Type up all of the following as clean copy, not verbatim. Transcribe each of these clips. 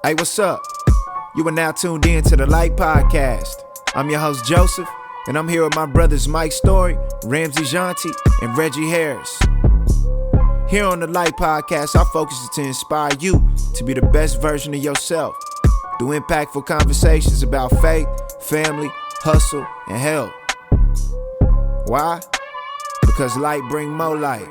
Hey, what's up? You are now tuned in to the Lite Podcast. I'm your host, Joseph, and I'm here with my brothers Mike Story, Ramsey Jonty, and Reggie Harris. Here on the Lite Podcast, our focus is to inspire you to be the best version of yourself through impactful conversations about faith, family, hustle, and health. Why? Because light bring more light.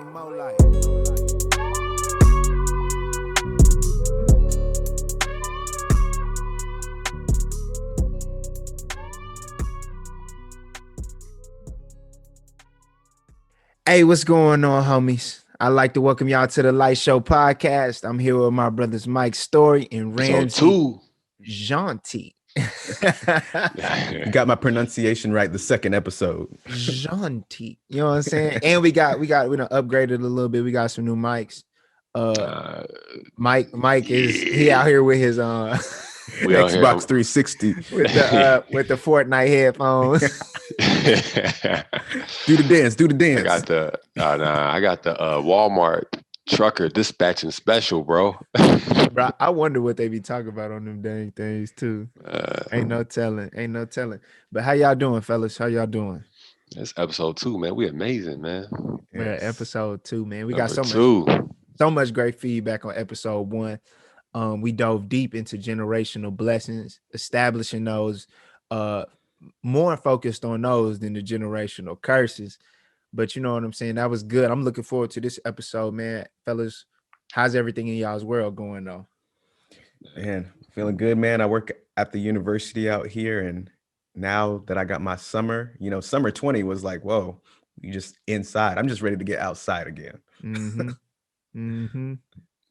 Hey, what's going on, homies? I'd like to welcome y'all to the Light Show Podcast. I'm here with my brothers Mike Story and Ramsey Jonty. You got my pronunciation right the second episode. Jonty. You know what I'm saying? And we done upgraded a little bit. We got some new mics. Mike is he out here with his Xbox 360 with the Fortnite headphones. Do the dance. I got the Walmart trucker dispatching special, bro. Bro, I wonder what they be talking about on them dang things too. Ain't no telling. But how y'all doing, fellas? How y'all doing? It's episode 2, man. We amazing, man. Yes. Yeah, episode 2, man. We Number got so much great feedback on episode 1. We dove deep into generational blessings, establishing those, more focused on those than the generational curses. But you know what I'm saying? That was good. I'm looking forward to this episode, man. Fellas, how's everything in y'all's world going though? Man, feeling good, man. I work at the university out here, and now that I got my summer, summer 20 was like, whoa, you just inside. I'm just ready to get outside again.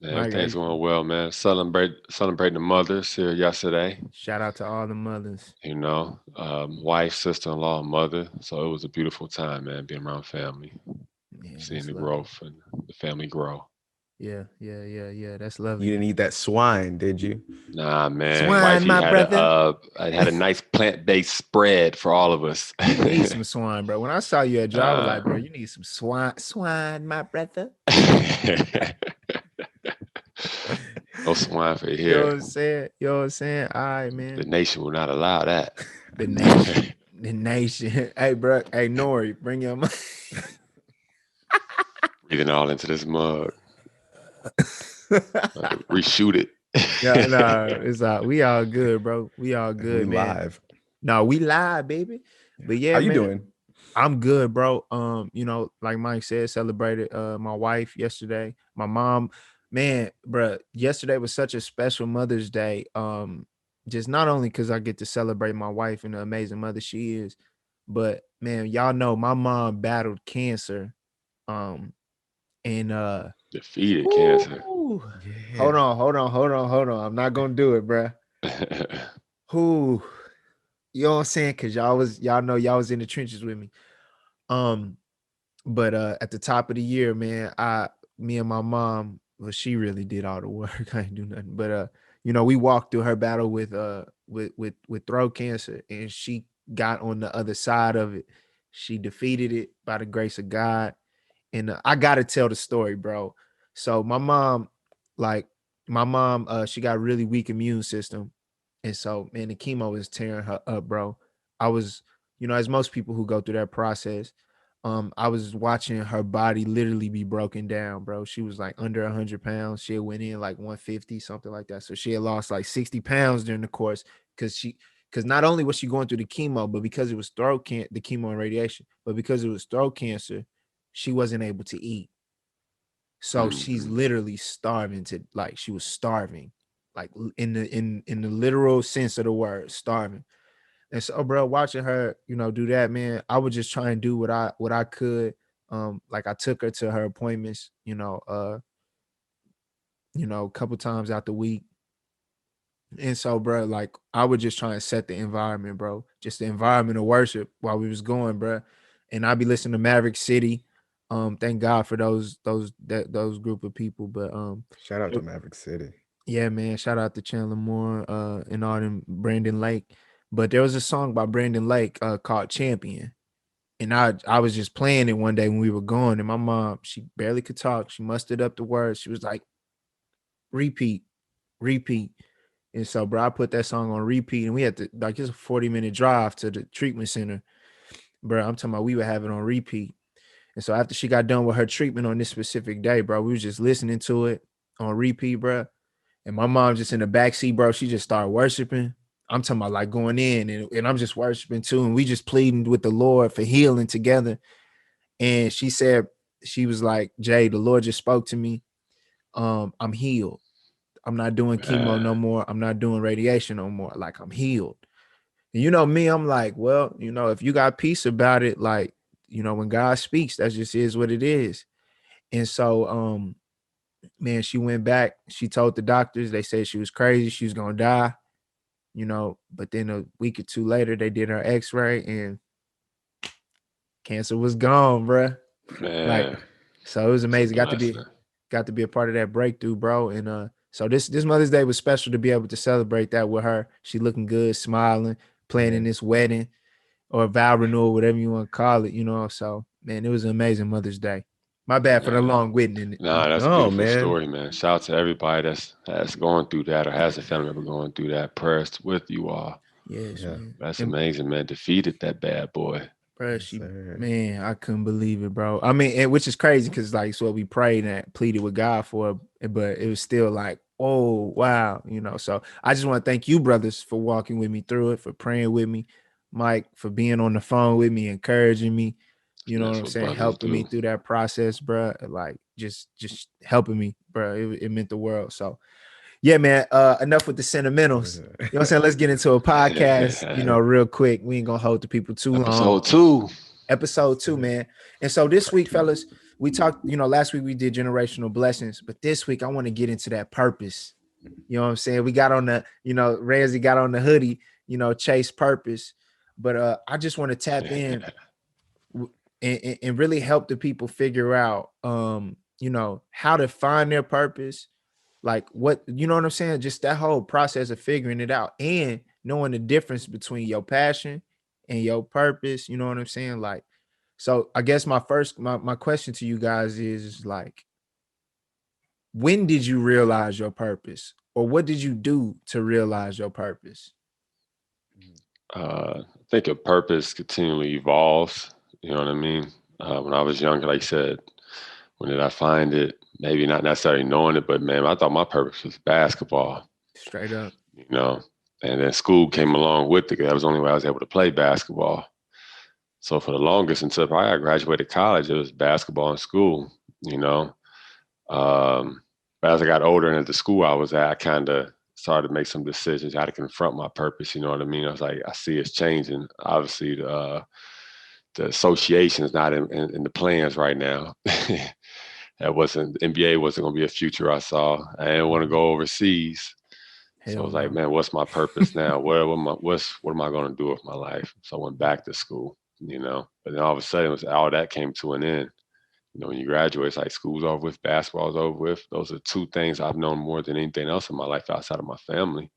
Man, everything's going well, man. Celebrating the mothers here yesterday. Shout out to all the mothers. Wife, sister-in-law, mother. So it was a beautiful time, man, being around family. Yeah, seeing the growth and the family grow. Yeah. That's lovely. You didn't eat that swine, did you? Nah, man. Swine, my brother. I had a nice plant-based spread for all of us. You need some swine, bro. When I saw you at job, I was like, bro, you need some swine, my brother. No swine for here. You know what I'm saying? All right, man. The nation will not allow that. The nation. Hey, bro. Hey, Nori, bring your mic. Breathing all into this mug. Reshoot it. Yeah, no, it's we all good, bro. We all good, we man. Live. No, we live, baby. But yeah, how you doing? I'm good, bro. Like Mike said, celebrated my wife yesterday. My mom, man, bro. Yesterday was such a special Mother's Day. Just not only because I get to celebrate my wife and the amazing mother she is, but man, y'all know my mom battled cancer. Defeated cancer. Yeah. Hold on. I'm not gonna do it, bro. Who, you know what I'm saying? Cause y'all know y'all was in the trenches with me. But at the top of the year, man, me and my mom, well, she really did all the work. I ain't do nothing. But we walked through her battle with throat cancer, and she got on the other side of it. She defeated it by the grace of God. And I gotta tell the story, bro. So my mom, she got a really weak immune system. And so, man, the chemo was tearing her up, bro. I was, as most people who go through that process, I was watching her body literally be broken down, bro. She was like under 100 pounds. She went in like 150, something like that. So she had lost like 60 pounds during the course because not only was she going through the chemo, but because it was the chemo and radiation, but because it was throat cancer, she wasn't able to eat. So she's literally starving she was starving, like in the literal sense of the word, starving. And so, bro, watching her, do that, man, I would just try and do what I could. Like I took her to her appointments, a couple times out the week. And so, bro, like I would just try and set the environment, bro, just the environment of worship while we was going, bro. And I'd be listening to Maverick City. Thank God for those group of people. But shout out to Maverick City. Yeah, man. Shout out to Chandler Moore and all them, Brandon Lake. But there was a song by Brandon Lake called Champion. And I was just playing it one day when we were going, and my mom, she barely could talk. She mustered up the words. She was like, repeat. And so, bro, I put that song on repeat, and we had to, like, it's a 40-minute drive to the treatment center. Bro, I'm talking about we would have it on repeat. And so after she got done with her treatment on this specific day, bro, we was just listening to it on repeat, bro. And my mom just in the backseat, bro, she just started worshiping. I'm talking about like going in, and I'm just worshiping too. And we just pleading with the Lord for healing together. And she said, she was like, Jay, the Lord just spoke to me. I'm healed. I'm not doing chemo no more. I'm not doing radiation no more. Like, I'm healed. And you know me, I'm like, well, if you got peace about it, like, when God speaks, that just is what it is. And so, man, she went back. She told the doctors, they said she was crazy. She was going to die, but then a week or two later, they did her x-ray and cancer was gone, bro. Like, Man, so it was it's a amazing. blessing. Got to be a part of that breakthrough, bro. And so this Mother's Day was special to be able to celebrate that with her. She looking good, smiling, planning this wedding or vow renewal, whatever you want to call it, So, man, it was an amazing Mother's Day. My bad for the long winding it. Nah, that's a No, beautiful man. story, man. Shout out to everybody that's going through that or has a family member going through that. Prayers with you all. Yes, Yeah. man. That's And amazing, man. Defeated that bad boy. bro, Yes, sir. man, I couldn't believe it, bro. I mean, and which is crazy because like it's what we prayed and pleaded with God for, but it was still like, oh wow, So I just want to thank you, brothers, for walking with me through it, for praying with me, Mike, for being on the phone with me, encouraging me. You know what That's I'm what saying? brothers Helping me do. through that process, bro. Like just helping me, bro. It meant the world. So yeah, man. Enough with the sentimentals. You know what I'm saying? Let's get into a podcast, real quick. We ain't gonna hold the people too long. Episode 2. Episode 2, man. And so this week, fellas, we talked, last week we did generational blessings, but this week I want to get into that purpose. You know what I'm saying? We got on the, Ramsey got on the hoodie, chase purpose. But I just want to tap in and really help the people figure out, how to find their purpose, like what, you know what I'm saying? Just that whole process of figuring it out and knowing the difference between your passion and your purpose. You know what I'm saying? Like, so I guess my question to you guys is like, when did you realize your purpose, or what did you do to realize your purpose? I think your purpose continually evolves. You know what I mean? When I was younger, like you said, when did I find it? Maybe not necessarily knowing it, but man, I thought my purpose was basketball. Straight up. And then school came along with it. That was the only way I was able to play basketball. So for the longest, until probably I graduated college, it was basketball in school, you know. But as I got older and at the school I was at, I kind of started to make some decisions. I had to confront my purpose, you know what I mean? I was like, I see it's changing. Obviously, the association is not in the plans right now. NBA wasn't going to be a future I saw. I didn't want to go overseas. So I was like, man, what's my purpose now? What am I going to do with my life? So I went back to school, But then all of a sudden, all that came to an end. When you graduate, it's like school's over with, basketball's over with. Those are two things I've known more than anything else in my life outside of my family.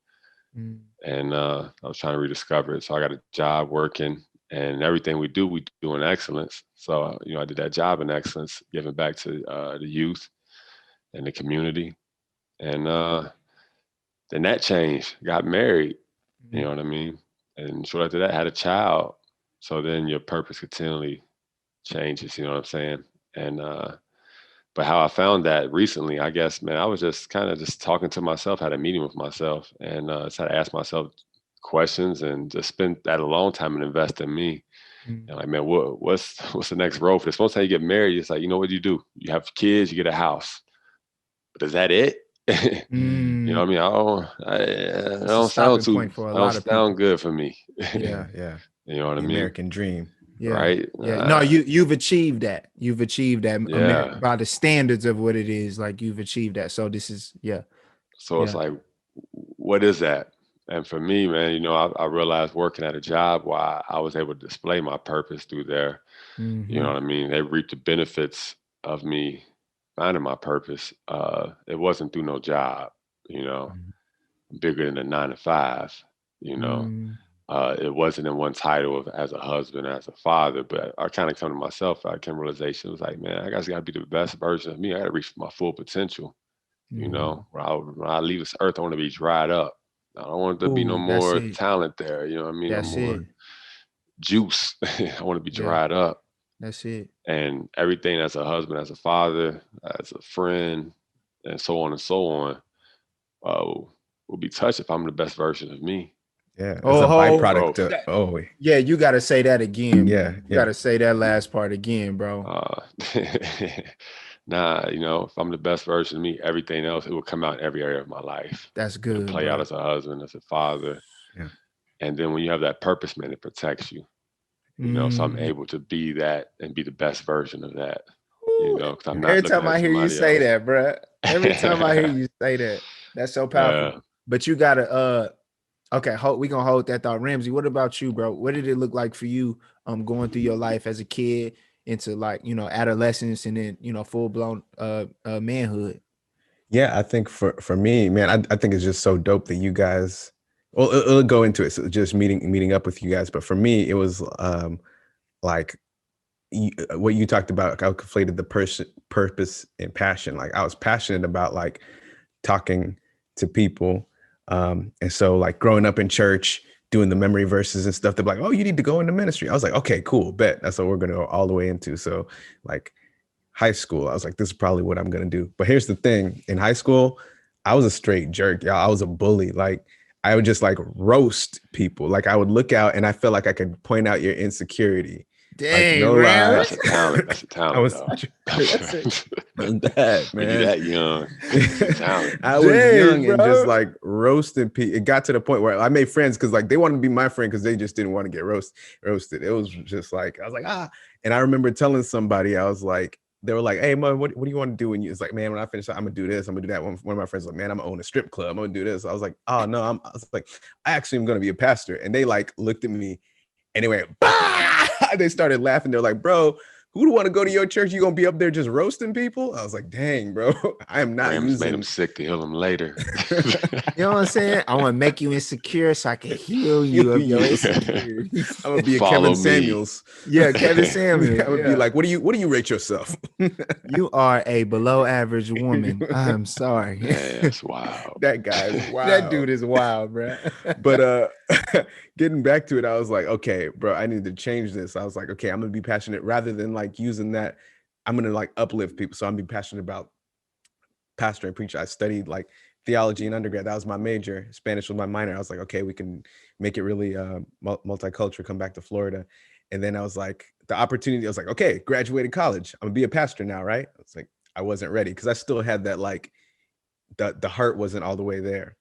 And I was trying to rediscover it. So I got a job working, and everything we do in excellence. So, I did that job in excellence, giving back to the youth and the community. And then that changed, got married, you know what I mean? And shortly after that, had a child. So then your purpose continually changes, you know what I'm saying? And but how I found that recently, I guess, man, I was just kind of just talking to myself, had a meeting with myself, and just had to ask myself questions and just spent that a long time and invest in me. And like, man, what's the next road for this? Most time you get married, it's like, what do? You have kids, you get a house. But is that it? You know what I mean? I don't sound I don't sound good for me. Yeah. You know what I mean? American dream. Yeah. Right? Yeah. No, you've achieved that. You've achieved that. Yeah. By the standards of what it is, like you've achieved that. So this is, yeah. So it's like, what is that? And for me, man, I realized working at a job why I was able to display my purpose through there. You know what I mean? They reaped the benefits of me finding my purpose. It wasn't through no job, bigger than a 9 to 5, It wasn't in one title of as a husband, as a father, but I kind of come to myself. I came to realization. It was like, man, I guys got to be the best version of me. I got to reach my full potential. When I leave this earth, I want to be dried up. I don't want there to be no Ooh, that's more it. talent there. You know what I mean? No That's it. more juice. I want to be Yeah, dried up. that's it. And everything as a husband, as a father, as a friend, and so on and so on, uh, will be touched if I'm the best version of me. Yeah, it's a Oh, byproduct. Growth. yeah, you got to say that again, bro. Yeah, You got yeah. to say that last part again, bro. Uh, nah, if I'm the best version of me, everything else, it will come out in every area of my life. That's It'll good, play out bro. as a husband, as a father. Yeah. And then when you have that purpose, man, it protects you. So I'm Mm. able to be that and be the best version of that, Ooh, because I'm Yeah. not every looking time at I hear you somebody say else. that, bro. Every time I hear you say that, that's so powerful. Yeah. But you gotta okay, we gonna hold that thought. Ramsey, what about you, bro? What did it look like for you going through your life as a kid into like, adolescence and then, full blown manhood? Yeah, I think for me, man, I think it's just so dope that you guys. Well, it'll go into it. So just meeting up with you guys, but for me, it was like what you talked about. I conflated the purpose and passion. Like I was passionate about like talking to people, and so like growing up in church, doing the memory verses and stuff. They're like, "Oh, you need to go into ministry." I was like, "Okay, cool, bet." That's what we're gonna go all the way into. So like high school, I was like, this is probably what I'm gonna do. But here's the thing: in high school, I was a straight jerk. Yeah, I was a bully. Like I would just like roast people. Like I would look out and I felt like I could point out your insecurity. Like Dang, no lie. Rams. That's a talent. That's a I talent, was though. That's it. bad, When you man. that young, it's a talent. I was Dang, young and just bro. like roasting people. It got to the point where I made friends because like they wanted to be my friend because they just didn't want to get roasted. It was just like I was like, ah. And I remember telling somebody, I was like, they were like, "Hey, man, what do you want to do?" And you, it's like, "Man, when I finish, I'm gonna do this. I'm gonna do that." One of my friends was like, "Man, I'm gonna own a strip club. I'm gonna do this." I was like, "Oh no," I was like, "I actually am gonna be a pastor." And they like looked at me and they went, bah! They started laughing. They're like, "Bro, who would want to go to your church? You gonna be up there just roasting people?" I was like, "Dang, bro, I am not Rams made him using." sick to heal him later. You know what I'm saying? I want to make you insecure so I can heal you of your You. insecurities. I'm gonna be a Follow Kevin me. Samuels. Yeah, Kevin I'm Samuels. gonna be Yeah. like, what do you rate yourself?" You are a below average woman. I'm sorry. Man, that's wild. That guy's That wild. dude is wild, bro. But getting back to it, I was like, okay, bro, I need to change this. I was like, okay, I'm gonna be passionate rather than like using that. I'm gonna like uplift people. So I'm gonna be passionate about pastor and preacher. I studied like theology in undergrad. That was my major. Spanish was my minor. I was like, okay, we can make it really multicultural, come back to Florida. And then I was like, the opportunity, I was like, okay, graduated college. I'm gonna be a pastor now, right? I was like, I wasn't ready because I still had that like the heart wasn't all the way there.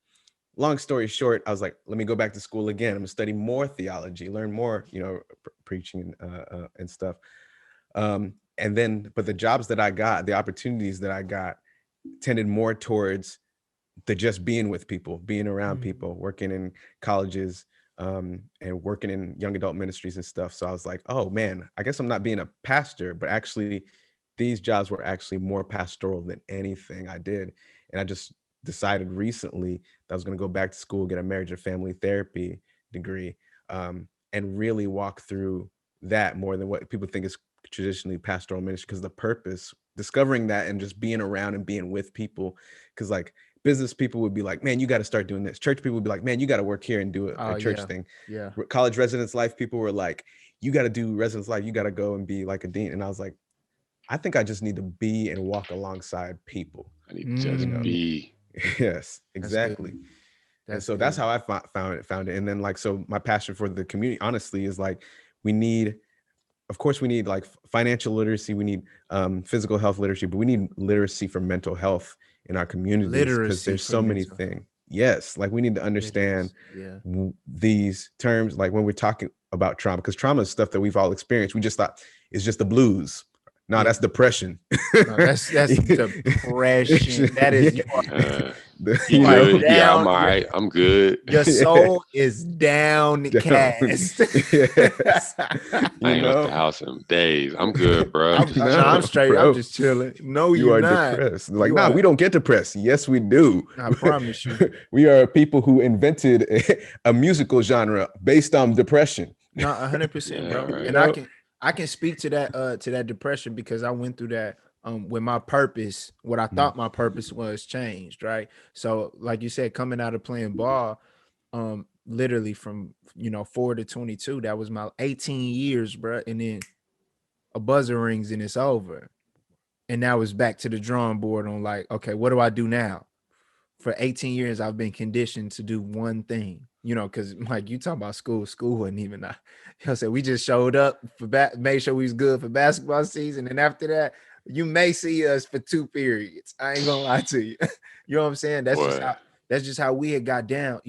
Long story short, I was like, let me go back to school again. I'm gonna study more theology, learn more, preaching and stuff. And then, but the jobs that I got, the opportunities that I got, tended more towards the just being with people, being around people, working in colleges, and working in young adult ministries and stuff. So I was like, oh man, I guess I'm not being a pastor, but actually these jobs were actually more pastoral than anything I did. And I just decided recently that I was going to go back to school, get a marriage and family therapy degree, and really walk through that more than what people think is traditionally pastoral ministry, because the purpose, discovering that and just being around and being with people, because like business people would be like, man, you got to start doing this. Church people would be like, man, you got to work here and do a Oh church yeah. thing. Yeah. College residence life people were like, you got to do residence life. You got to go and be like a dean. And I was like, I think I just need to be and walk alongside people. I need to just Mm, be. Yes, that's good. exactly. And That's so that's good. how I found it. And then like, so my passion for the community, honestly, is like, we need, of course, we need like financial literacy. We need physical health literacy, but we need literacy for mental health in our communities because Literacy there's for so many mental health. things. Yes, like we need to understand Literacy. Yeah. these terms, like when we're talking about trauma, because trauma is stuff that we've all experienced. We just thought it's just the blues. No, Yeah. that's depression. No, that's depression. That is you are, Uh, you you You are know, good? Yeah, I'm down. all right. I'm good. Your yeah, soul is down. downcast. Yes, I you ain't left the know, house in days. I'm good, bro. No, I'm no, straight. I'm bro. just chilling. No, You you're are not. depressed. Like, You nah, are. we don't get depressed. Yes, we do. I promise you. We are people who invented a musical genre based on depression. No, 100%, Yeah, bro. You right. And know? I can speak to that depression because I went through that when my purpose, what I Mm, thought my purpose was changed, right? So like you said, coming out of playing ball, literally from 4 to 22. That was my 18 years, bro. And then a buzzer rings and it's over. And now it's back to the drawing board on like, okay, what do I do now? For 18 years, I've been conditioned to do one thing, because like you talking about school wasn't even, we just showed up for made sure we was good for basketball season. And after that, you may see us for 2 periods. I ain't gonna lie to you. You know what I'm saying? That's just how we had got down,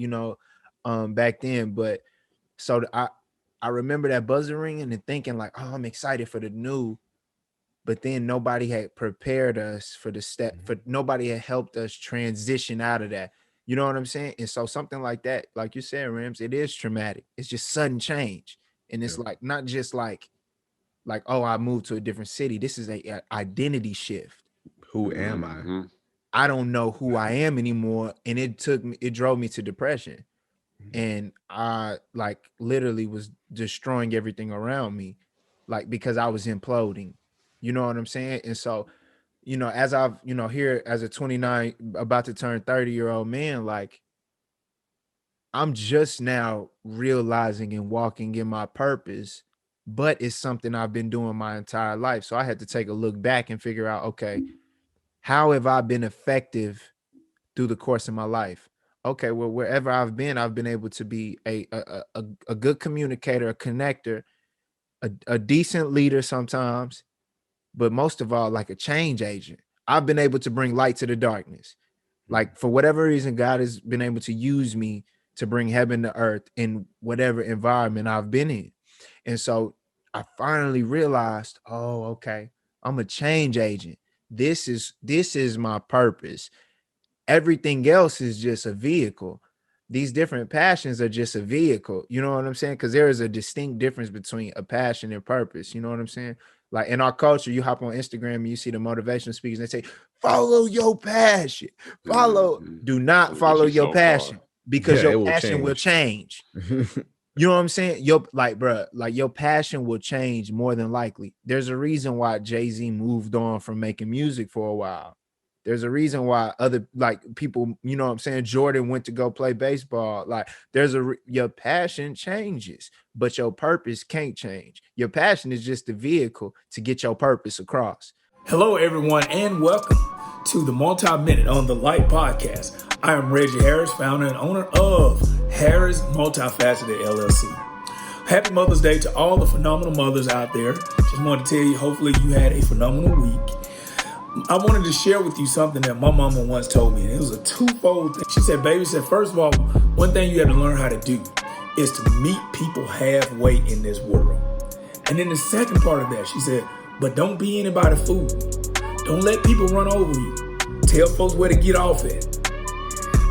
back then. But so I remember that buzzer ringing and thinking like, oh, I'm excited for the new. But then nobody had prepared us for the step, nobody had helped us transition out of that. You know what I'm saying? And so something like that, like you said, Rams, it is traumatic. It's just sudden change. And it's like, not just like, oh, I moved to a different city. This is a identity shift. Who am I? I don't know who I am anymore. And it drove me to depression. And I like literally was destroying everything around me, like, because I was imploding. You know what I'm saying? And so, as I've, here as a 29, about to turn 30-year-old man, like, I'm just now realizing and walking in my purpose, but it's something I've been doing my entire life. So I had to take a look back and figure out, okay, how have I been effective through the course of my life? Okay, well, wherever I've been able to be a good communicator, a connector, a decent leader sometimes, but most of all, like a change agent. I've been able to bring light to the darkness. Like, for whatever reason, God has been able to use me to bring heaven to earth in whatever environment I've been in. And so I finally realized, oh, okay, I'm a change agent. This is my purpose. Everything else is just a vehicle. These different passions are just a vehicle. You know what I'm saying? Because there is a distinct difference between a passion and purpose. You know what I'm saying? Like, in our culture, you hop on Instagram and you see the motivational speakers, and they say, follow your passion. Do not follow your passion, because your passion will change. You know what I'm saying? Your passion will change more than likely. There's a reason why Jay-Z moved on from making music for a while. There's a reason why other people, you know what I'm saying, Jordan went to go play baseball. Like, your passion changes, but your purpose can't change. Your passion is just the vehicle to get your purpose across. Hello, everyone, and welcome to the Multi-Minute on the Lite Podcast. I am Reggie Harris, founder and owner of Harris Multifaceted LLC. Happy Mother's Day to all the phenomenal mothers out there. Just wanted to tell you, hopefully you had a phenomenal week. I wanted to share with you something that my mama once told me, and it was a twofold thing. She said, baby, first of all, one thing you have to learn how to do is to meet people halfway in this world. And then the second part of that, she said, but don't be anybody's fool. Don't let people run over you. Tell folks where to get off at.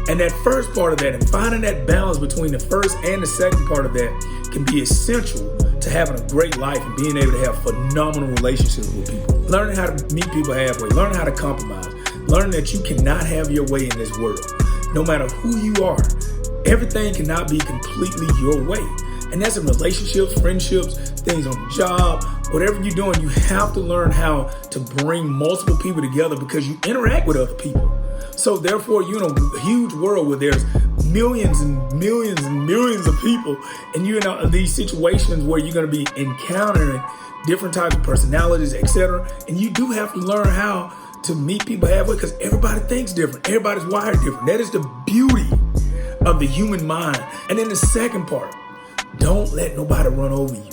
And that first part of that, and finding that balance between the first and the second part of that, can be essential to having a great life and being able to have phenomenal relationships with people. Learning how to meet people halfway, learning how to compromise, learning that you cannot have your way in this world. No matter who you are, everything cannot be completely your way. And that's in relationships, friendships, things on the job, whatever you're doing, you have to learn how to bring multiple people together because you interact with other people. So therefore, you're in a huge world where there's millions and millions and millions of people, and you're in these situations where you're going to be encountering different types of personalities, etc. And you do have to learn how to meet people halfway because everybody thinks different. Everybody's wired different. That is the beauty of the human mind. And then the second part, don't let nobody run over you.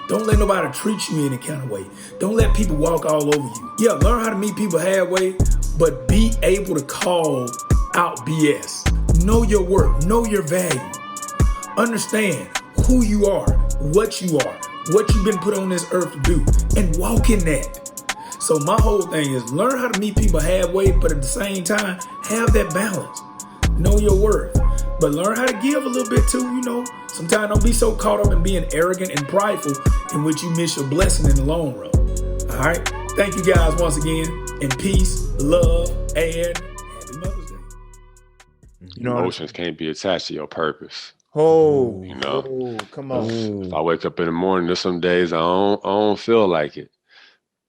Don't let nobody treat you any kind of way. Don't let people walk all over you. Yeah, learn how to meet people halfway, but be able to call out BS. Know your worth. Know your value. Understand who you are, what you've been put on this earth to do, and walk in that. So my whole thing is learn how to meet people halfway, but at the same time, have that balance. Know your worth. But learn how to give a little bit too, Sometimes don't be so caught up in being arrogant and prideful in which you miss your blessing in the long run. All right. Thank you guys once again. And peace, love, and happy Mother's Day. Emotions can't be attached to your purpose. Oh, come on. If I wake up in the morning, there's some days I don't feel like it.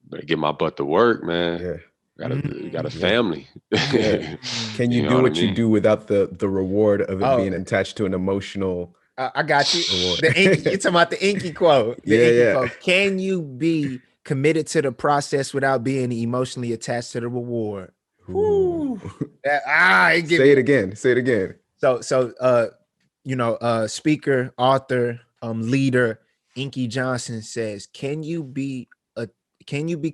But I get my butt to work, man. Yeah. You got a Yeah. family. Yeah. Can you, You know do what I what you mean? do without the reward of it Oh, being attached to an emotional I got you. reward? The Inky, you're talking about the Inky quote. The Yeah, Inky yeah. quote. Can you be committed to the process without being emotionally attached to the reward? Ooh. It give Say it me. again. Say it again. Speaker, author, leader, Inky Johnson says, can you be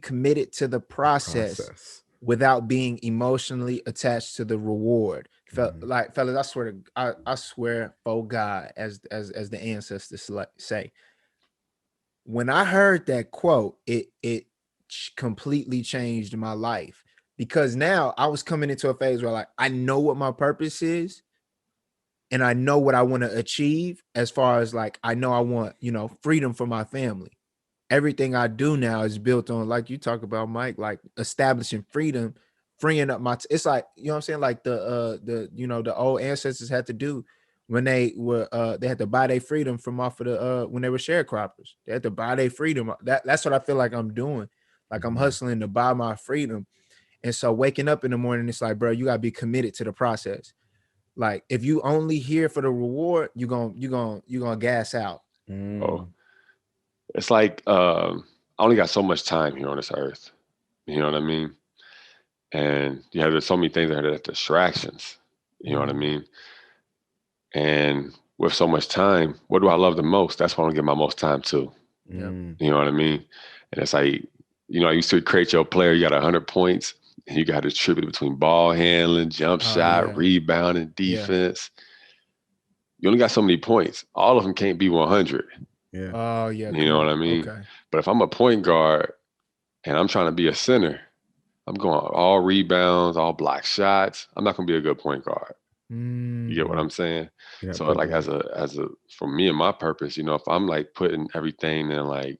committed to the process Process. without being emotionally attached to the reward? Mhm. Like, fellas, I swear for God, as the ancestors say, when I heard that quote, it completely changed my life, because now I was coming into a phase where, like, I know what my purpose is, and I know what I want to achieve, as far as, like, I know I want, freedom for my family. Everything I do now is built on, like you talk about, Mike, like establishing freedom, freeing up it's like, you know what I'm saying? Like the old ancestors had to do when they had to buy their freedom from off of when they were sharecroppers. They had to buy their freedom. That's what I feel like I'm doing. Like, I'm hustling to buy my freedom. And so waking up in the morning, it's like, bro, you gotta be committed to the process. Like, if you only here for the reward, you're gonna gas out. Oh, Mm. it's like I only got so much time here on this earth. You know what I mean? And there's so many things that are distractions. You know what I mean? And with so much time, what do I love the most? That's what I give my most time to. Yep. You know what I mean? And it's like, you used to create your player, you got 100 points, and you got to distribute between ball handling, jump shot, rebounding, defense. You only got so many points. All of them can't be 100. Yeah. Oh yeah. You know what I mean? Okay. But if I'm a point guard and I'm trying to be a center, I'm going all rebounds, all block shots. I'm not going to be a good point guard. You get what I'm saying? Yeah, So like as a for me and my purpose, if I'm like putting everything in like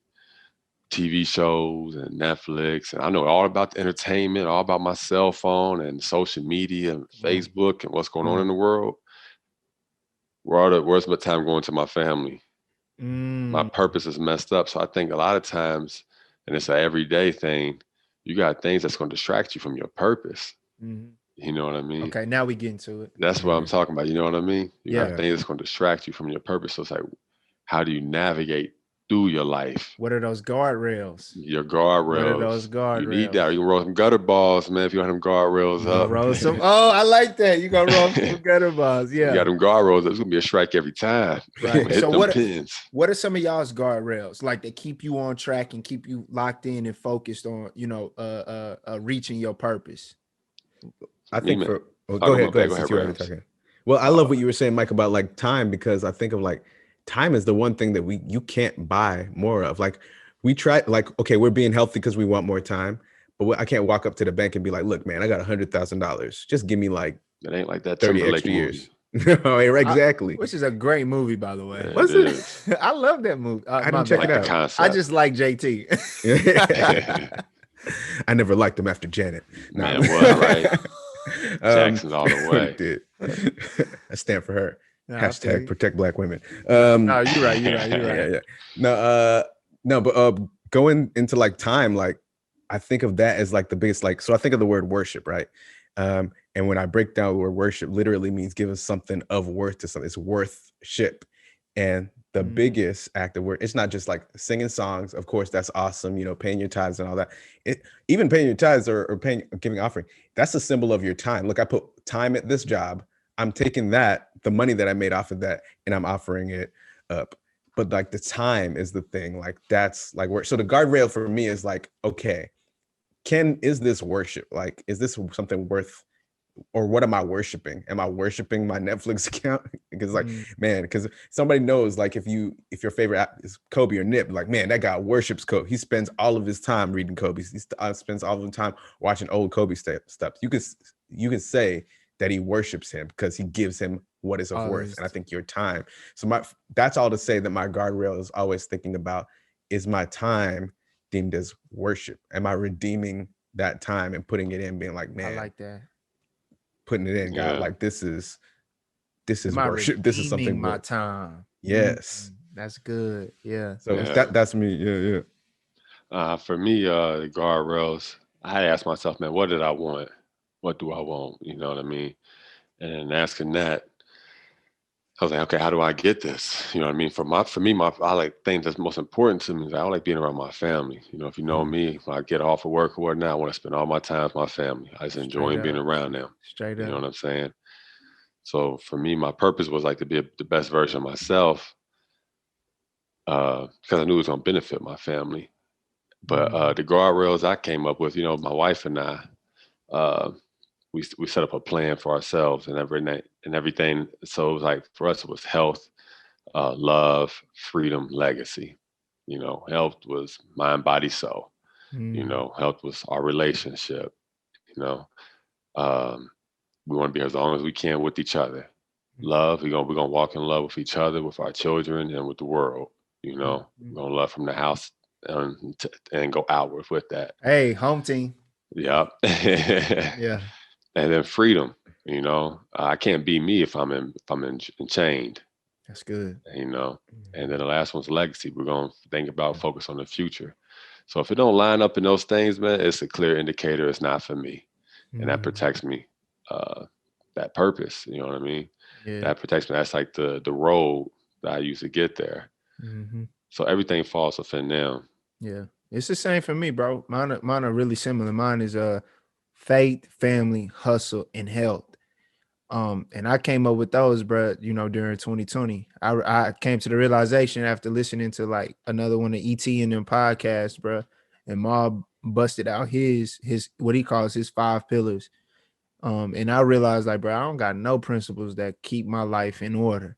TV shows and Netflix, and I know all about the entertainment, all about my cell phone and social media and Facebook and what's going on in the world. Where's my time going to my family? My purpose is messed up. So I think a lot of times, and it's an everyday thing, you got things that's going to distract you from your purpose. You know what I mean? Okay, now we get into it. That's what I'm talking about. You know what I mean? You got Yeah. things that's going to distract you from your purpose. So it's like, how do you navigate through your life? What are those guardrails? Your guardrails. What are those guardrails? You need that. You can roll some gutter balls, man, if you have them guardrails up. Roll some. Oh, I like that. You gonna roll some gutter balls. Yeah. You got them guardrails. There's gonna be a strike every time. Right. Hit So them pins. what are some of y'all's guardrails? Like, that keep you on track and keep you locked in and focused on, reaching your purpose? I think go ahead, since you're already Rams. talking. Well, I love what you were saying, Mike, about like time, because I think of like time is the one thing that you can't buy more of. Like, we try, like, okay, we're being healthy because we want more time, but I can't walk up to the bank and be like, look, man, I got $100,000. Just give me like It ain't like that 30 Timberlake extra movie. years. No, exactly. Which is a great movie, by the way. Yeah, Was it? I love that movie. I didn't check it out. The concept. I just like JT. I never liked him after Janet. Man, what, right? Jackson's all the way. Did. I stand for her. No, Hashtag protect Black women. No, you're right. You're right. Yeah. No, but going into like time, like, I think of that as like the biggest, like, so I think of the word worship, right? And when I break down the word worship, literally means giving something of worth to something. It's worthship. And the biggest act of work, it's not just like singing songs. Of course, that's awesome, paying your tithes and all that. Even paying your tithes or giving offering, that's a symbol of your time. Look, I put time at this job. I'm taking the money that I made off of that, and I'm offering it up. But like the time is the thing. Like, that's like work. So the guardrail for me is like, okay, is this worship? Like, is this something worth, or what am I worshiping? Am I worshiping my Netflix account? Because like, man, because somebody knows, like, if your favorite app is Kobe or Nip, like, man, that guy worships Kobe. He spends all of his time reading Kobe. He spends all of his time watching old Kobe stuff. You could say that he worships him because he gives him what is of worth. And I think your time. So that's all to say that my guardrail is always thinking about, is my time deemed as worship? Am I redeeming that time and putting it in, being like, man, I like that. Putting it in, God, like, this is Am I worship. This is something my time. Yes. That's good. Yeah. So that's me. Yeah. For me, the guardrails, I had to ask myself, man, what did I want? What do I want? You know what I mean? And then asking that, I was like, okay, how do I get this? You know what I mean? For me, I like things that's most important to me is I like being around my family. You know, if you know me, when I get off of work or whatnot, I want to spend all my time with my family. I just Straight enjoy being up. around them. Straight You know up. what I'm saying? So for me, my purpose was like to be the best version of myself, because I knew it was gonna benefit my family. But the guardrails I came up with, you know, my wife and I, uh, we set up a plan for ourselves and everything. So it was like for us, it was health, love, freedom, legacy. You know, health was mind, body, soul. You Mm. know, health was our relationship. You know, um, we want to be as long as we can with each other. Love, we're gonna walk in love with each other, with our children, and with the world. You know, we're gonna love from the house and go outward with that. Hey, home team. Yep. Yeah, And then freedom. You know, I can't be me if I'm chained. that's good. You know, and then the last one's legacy. We're gonna think about focus on the future. So if it don't line up in those things, man, it's a clear indicator it's not for me, and that Mm. protects me. Uh, that purpose, you know what I mean? Yeah. That protects me. That's like the road that I use to get there. Hmm. So everything falls within them. Yeah. It's the same for me, bro. Mine are really similar. Mine is faith, family, hustle, and health. And I came up with those, bro, you know, during 2020. I came to the realization after listening to like another one of ET and them podcasts, bro. And Mob busted out his what he calls his 5 pillars. And I realized like, bro, I don't got no principles that keep my life in order.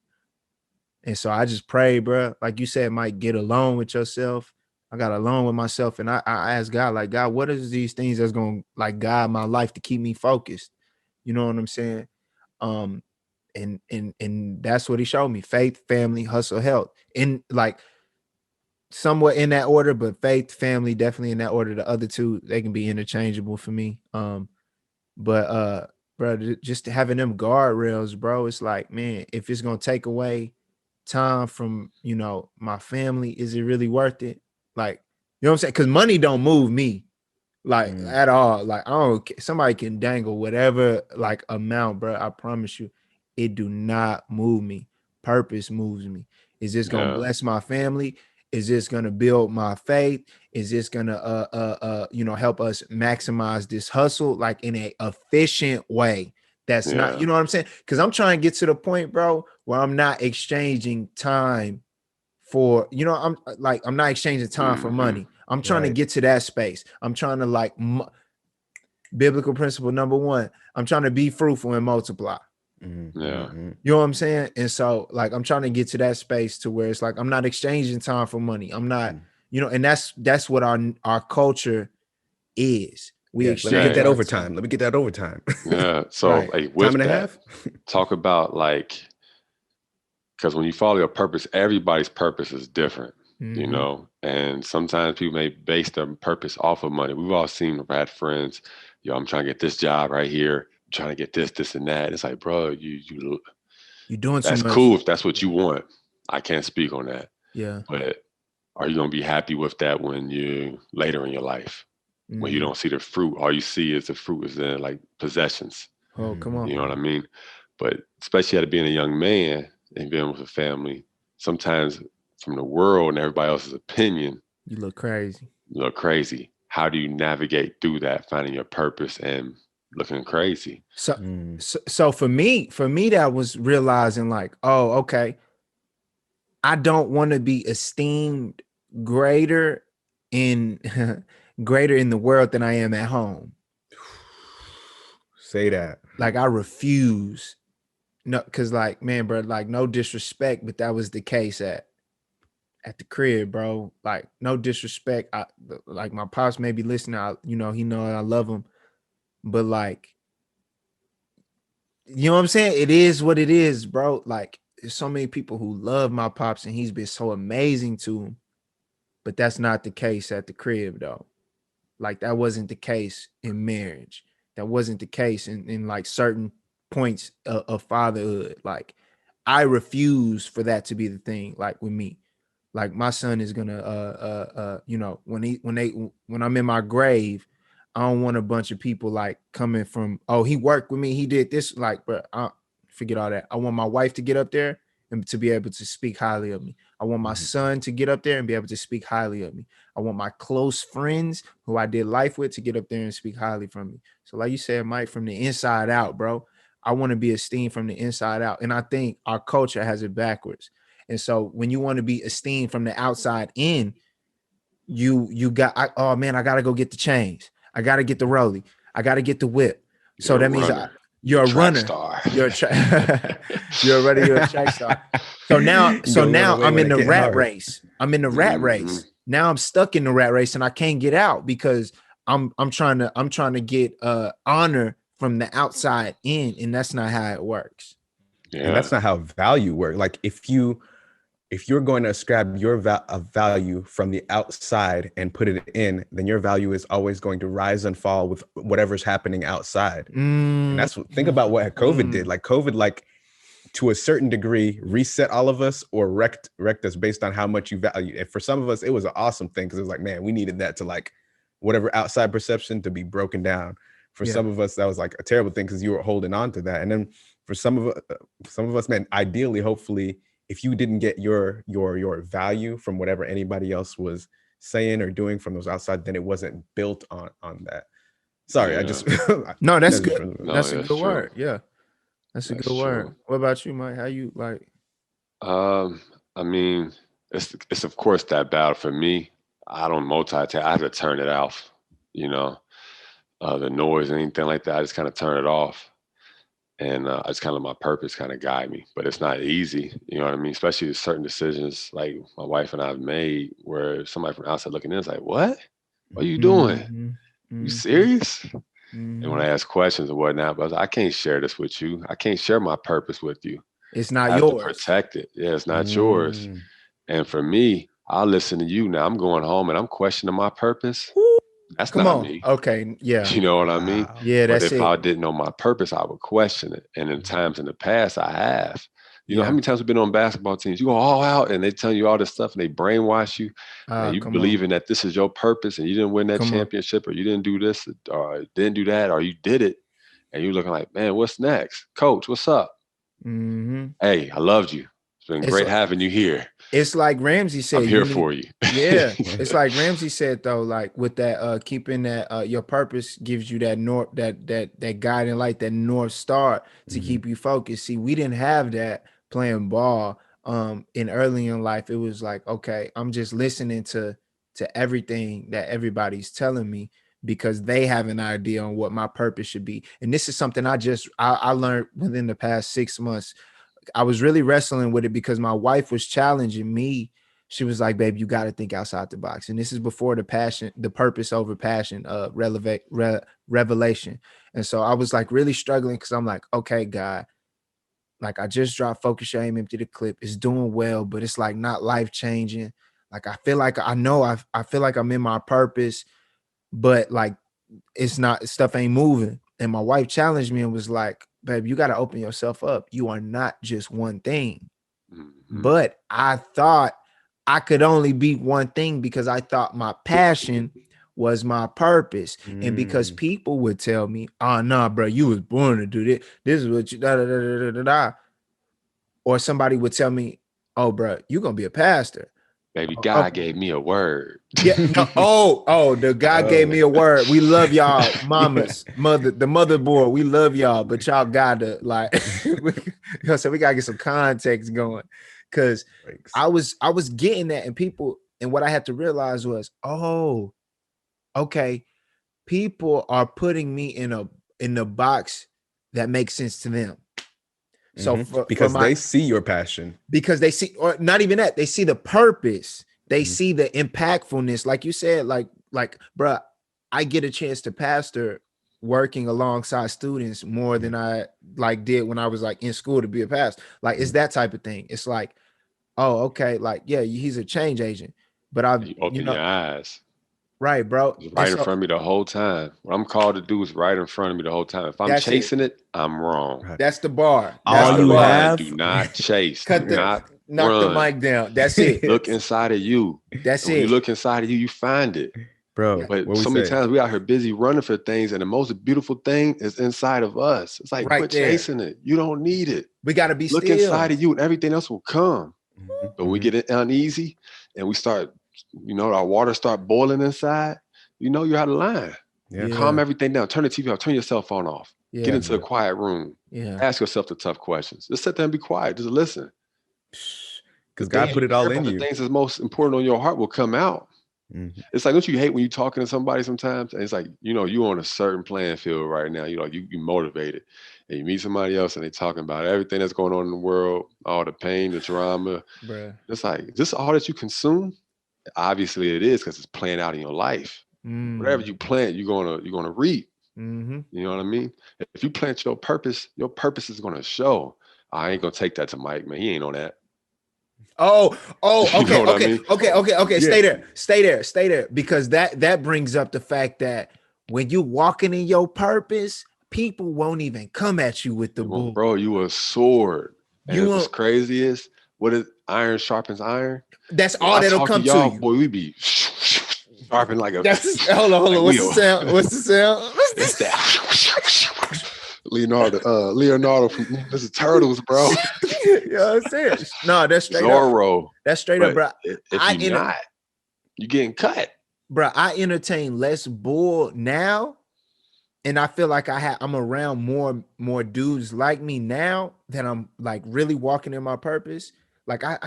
And so I just pray, bro. Like you said, Mike, get alone with yourself. I got alone with myself, and I asked God, like, God, what is these things that's gonna like guide my life to keep me focused? You know what I'm saying? Um, and that's what He showed me: faith, family, hustle, health. In like somewhat in that order, but faith, family, definitely in that order. The other two, they can be interchangeable for me. But bro, just having them guardrails, bro, it's like, man, if it's gonna take away time from, you know, my family, is it really worth it? Like, you know what I'm saying? Because money don't move me like at all. Like, I don't somebody can dangle whatever like amount, bro. I promise you, it do not move me. Purpose moves me. Is this gonna Yeah, bless my family? Is this gonna build my faith? Is this gonna you know, help us maximize this hustle like in a efficient way? That's not, yeah, you know what I'm saying? Because I'm trying to get to the point, bro, where I'm not exchanging time for, you know, I'm not exchanging time for hmm, money. I'm trying to Right. get to that space. I'm trying to like biblical principle number one. I'm trying to be fruitful and multiply. yeah, You know what I'm saying? And so like I'm trying to get to that space to where it's like I'm not exchanging time for money. I'm not, you know, and that's what our culture is. We Yeah. Let me get exchange that right, our time. overtime. Let me get that overtime. yeah. So Right. like Time with and a that, half. talk about like because when you follow your purpose, everybody's purpose is different, you Mm-hmm. know. And sometimes people may base their purpose off of money. We've all seen had friends, yo, I'm trying to get this job right here. I'm trying to get this, and that. It's like, bro, you You're doing too that's much. cool if that's what Yeah. you want. I can't speak on that. Yeah. But are you gonna be happy with that when you later in your life? When you Mm. don't see the fruit, all you see is the fruit is in like possessions. Oh, come on. You know what I mean? But especially at being a young man and being with a family, sometimes from the world and everybody else's opinion, You look crazy. you look crazy. How do you navigate through that, finding your purpose and looking crazy? So, so for me, that was realizing like, oh, okay, I don't want to be esteemed greater in greater in the world than I am at home. Say that. Like I refuse. No, because like, man, bro, like no disrespect, but that was the case at the crib, bro. Like no disrespect. Like my pops may be listening. You know, he know I love him, but like, you know what I'm saying? It is what it is, bro. Like there's so many people who love my pops and he's been so amazing to him, but that's not the case at the crib though. Like that wasn't the case in marriage. That wasn't the case in like certain points of fatherhood. Like I refuse for that to be the thing. Like with me, like my son is gonna you know, when I'm in my grave, I don't want a bunch of people like coming from, oh, he worked with me, he did this, like, bro, forget all that. I want my wife to get up there and to be able to speak highly of me. I want my son to get up there and be able to speak highly of me. I want my close friends who I did life with to get up there and speak highly from me. So like you said, Mike, from the inside out, bro, I want to be esteemed from the inside out. And I think our culture has it backwards. And so when you want to be esteemed from the outside in, you got, oh man, I got to go get the chains. I got to get the rollie. I got to get the whip. So that means you're a runner. Star. You're a track star. So now I'm in the rat race. I'm in the rat race. Now I'm stuck in the rat race and I can't get out because I'm trying to get honor from the outside in, and that's not how it works. Yeah. And that's not how value works. Like if you're going to ascribe your value from the outside and put it in, then your value is always going to rise and fall with whatever's happening outside. And that's think about what COVID did. Like COVID, like to a certain degree, reset all of us or wrecked us based on how much you value. And for some of us, it was an awesome thing because it was like, man, we needed that to like whatever outside perception to be broken down. For some of us, that was like a terrible thing because you were holding on to that. And then for some of us, man, ideally, hopefully, if you didn't get your value from whatever anybody else was saying or doing from those outside, then it wasn't built on that. Sorry, I just no, that's good. That's a good word. Yeah, that's a good word. True. What about you, Mike? How you like? I mean, it's of course that battle for me. I don't multitask. I have to turn it off. You know, the noise and anything like that. I just kind of turn it off. And it's kind of my purpose kind of guide me, but it's not easy. You know what I mean? Especially with certain decisions like my wife and I have made where somebody from outside looking in is like, what are you doing? You serious? And when I ask questions or whatnot, but I can't share this with you. I can't share my purpose with you. It's not I have yours. to protect it. Yeah, it's not yours. And for me, I'll listen to you now. I'm going home and I'm questioning my purpose. That's not me. Okay. Yeah. You know what I mean? Yeah, but that's if I didn't know my purpose, I would question it. And in times in the past, I have. You know how many times we've been on basketball teams? You go all out and they tell you all this stuff and they brainwash you. And you believing that this is your purpose and you didn't win that championship or you didn't do this or didn't do that or you did it. And you're looking like, man, what's next? Coach, what's up? Hey, I loved you. It's been great having you here. It's like Ramsey said. I'm here for you. Yeah. It's like Ramsey said though, like with that keeping that your purpose gives you that that guiding light, that North Star to keep you focused. See, we didn't have that playing ball in early in life. It was like, okay, I'm just listening to everything that everybody's telling me because they have an idea on what my purpose should be. And this is something I learned within the past 6 months. I was really wrestling with it because my wife was challenging me. She was like, babe, you got to think outside the box. And this is before the purpose over passion, revelation. And so I was like really struggling because I'm like, okay, God, like I just dropped Focus Your Aim, Empty the Clip. It's doing well, but it's like not life changing. Like I feel like I feel like I'm in my purpose, but like it's not, stuff ain't moving. And my wife challenged me and was like, babe, you got to open yourself up. You are not just one thing. But I thought I could only be one thing because I thought my passion was my purpose. And because people would tell me, oh, nah, bro, you was born to do this. This is what you da. Or somebody would tell me, oh, bro, you're going to be a pastor. Baby, God gave me a word. Yeah. No, the God gave me a word. We love y'all, mamas, the motherboard. We love y'all, but y'all gotta like, so we gotta get some context going. Cause I was getting that, and people, and what I had to realize was, oh, okay, people are putting me in a box that makes sense to them. So because they see your passion, because they see, or not even that, they see the purpose, they see the impactfulness. Like you said, like, bruh, I get a chance to pastor working alongside students more than I like did when I was like in school to be a pastor. Like it's that type of thing. It's like, oh, okay, like yeah, he's a change agent, but you open your eyes. Right, bro. It's right in front of me the whole time. What I'm called to do is right in front of me the whole time. If I'm chasing it, I'm wrong. Right. That's the bar. All you have. Do not chase. Knock the mic down. That's it. Look inside of you. That's and it. When you look inside of you, you find it. bro. But so many times we out here busy running for things, and the most beautiful thing is inside of us. It's like, quit chasing it. You don't need it. We got to be Look still. inside of you, and everything else will come. But when we get uneasy and we start, our water start boiling inside, you're out of line. Yeah. Calm everything down. Turn the TV off. Turn your cell phone off. Get into a quiet room. Ask yourself the tough questions. Just sit there and be quiet. Just listen. Because God put it all in you. The things that's most important on your heart will come out. It's like, don't you hate when you're talking to somebody sometimes? And it's like, you're on a certain playing field right now. You motivated. And you meet somebody else and they're talking about everything that's going on in the world, all the pain, the drama. Bruh. It's like, this all that you consume? Obviously it is, because it's playing out in your life. Whatever you plant, you're gonna reap. You know what I mean? If you plant your purpose is gonna show. I ain't gonna take that to Mike, man. He ain't on that. Okay, you know okay. Stay there. Because that brings up the fact that when you walking in your purpose, people won't even come at you with the bull. Bro, you a sword. And what's crazy is, what is iron sharpens iron? That's all that'll come to you. Boy, we be sharpen like a. Hold on. What's the sound? It's that. Leonardo from this is Turtles, bro. You know what I'm saying? No, that's straight Zorro. up. That's straight up, bro. If you're not, you're getting cut. Bro, I entertain less bull now, and I feel like I'm around more dudes like me now that I'm like really walking in my purpose. Like I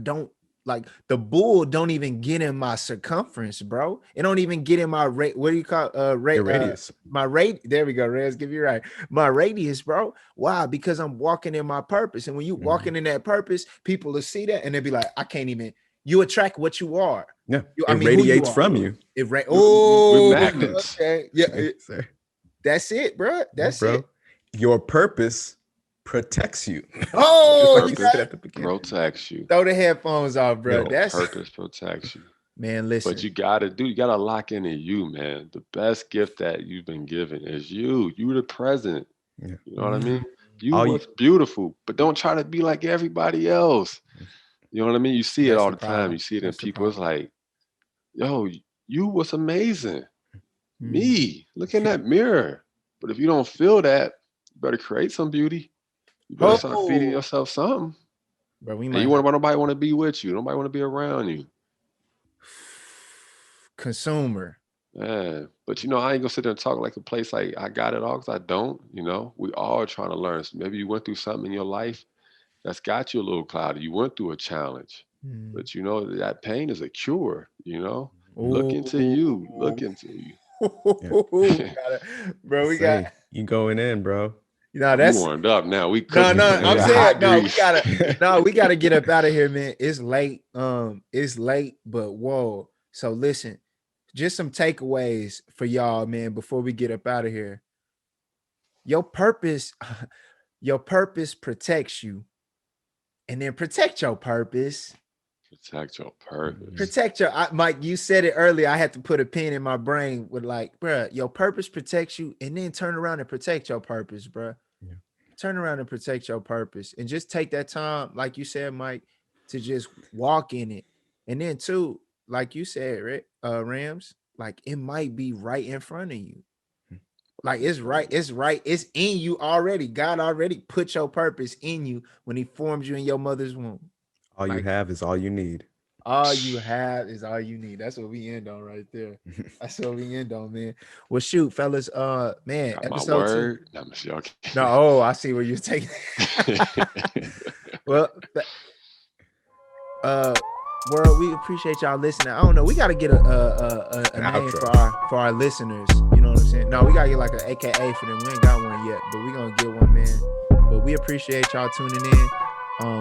don't like the bull don't even get in my circumference, bro. It don't even get in my rate. What do you call radius? My rate. There we go, Rez. Give you right. My radius, bro. Why? Because I'm walking in my purpose. And when you walking in that purpose, people will see that and they'll be like, I can't even. You attract what you are. Yeah, it radiates from you. We're magnets. Okay. Yeah. That's it, bro. That's it. Your purpose protects you. Oh, you got it. Protects you. Throw the headphones off, bro. That's purpose protects you. Man, listen. But you gotta lock into you, man. The best gift that you've been given is you. You the present. Yeah. You know what I mean? You was beautiful, but don't try to be like everybody else. You know what I mean? You see it all the time. You see it in people. It's like, yo, you was amazing. Me, look in that mirror. But if you don't feel that, you better create some beauty. You better start feeding yourself something. Bro, nobody want to be with you. Nobody want to be around you. Consumer. Yeah, but I ain't gonna sit there and talk like a place like I got it all, because I don't. We all are trying to learn. So maybe you went through something in your life that's got you a little cloudy. You went through a challenge, but that pain is a cure. Look into you. Look into you. Bro, we got you going in, bro. That's warmed up now. We I'm saying we gotta get up out of here, man. It's late. It's late, but whoa. So listen, just some takeaways for y'all, man, before we get up out of here. Your purpose protects you, and then protect your purpose. Protect your purpose. Protect your Mike, you said it earlier. I had to put a pin in my brain with like, bro, your purpose protects you, and then turn around and protect your purpose, bro. Yeah. Turn around and protect your purpose, and just take that time, like you said, Mike, to just walk in it. And then too, like you said, right, Rams, like it might be right in front of you. Like it's right, it's in you already. God already put your purpose in you when he formed you in your mother's womb. All you have is all you need. All you have is all you need. That's what we end on right there. That's what we end on, man. Well, shoot, fellas. Man, got episode 2. No, I'm just joking. No, I see where you're taking. Well, world, we appreciate y'all listening. I don't know. We got to get a name for our listeners. You know what I'm saying? No, we got to get like an AKA for them. We ain't got one yet, but we gonna get one, man. But we appreciate y'all tuning in.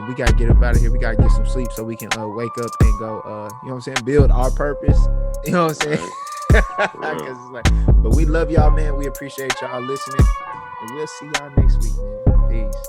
We gotta get up out of here. We gotta get some sleep so we can wake up and go, you know what I'm saying, build our purpose. You know what I'm saying? But we love y'all, man. We appreciate y'all listening, and we'll see y'all next week, man. Peace.